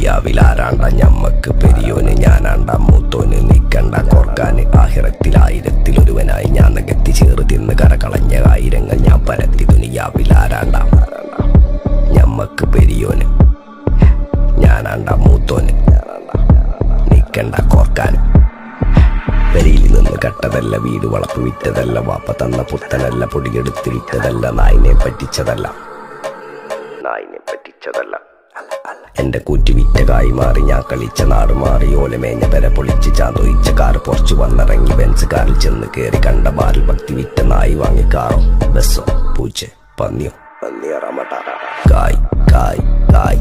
ദുനിയാവിലാരാണ്ട ഞമ്മക്ക് പെരിയോന് ഞാനാണ്ട മൂത്തോന് നിക്കണ്ട കോർക്കാന് ആഹിറത്തിൽ ആയിരത്തിലൊരുവനായി ഞാൻ നികത്തി ചേറ് തിന്ന് കരകളഞ്ഞ ആയിരങ്ങൾ ഞാൻ പരത്തി ദുനിയാവിലാരാണ്ട ഞമ്മക്ക് പെരിയോന് ഞാനാണ്ട മൂത്തോന് നിക്കണ്ട കോർക്കാന് പെരിയിൽ നിന്ന് കട്ടതല്ല വീട് വളപ്പ് വിറ്റതല്ല വാപ്പ തന്ന പുത്തനല്ല പൊടിയെടുത്ത് വിറ്റതല്ല നായിനെ പറ്റിച്ചതല്ല എന്റെ കൂറ്റി വിറ്റ കായി മാറി ഞാൻ കളിച്ച നാട് മാറി ഓലമേഞ്ഞ പെര പൊളിച്ച് ചാതൊയിച്ച കാർ പൊറച്ചു വന്നിറങ്ങി ബെൻസ് കാറിൽ ചെന്ന് കേറി കണ്ട ബാറിൽ ഭക്തി വിറ്റ നായി വാങ്ങി കാറോ ബസ്സോ പൂച്ച പന്നിയോ കായ് കായ് കായ്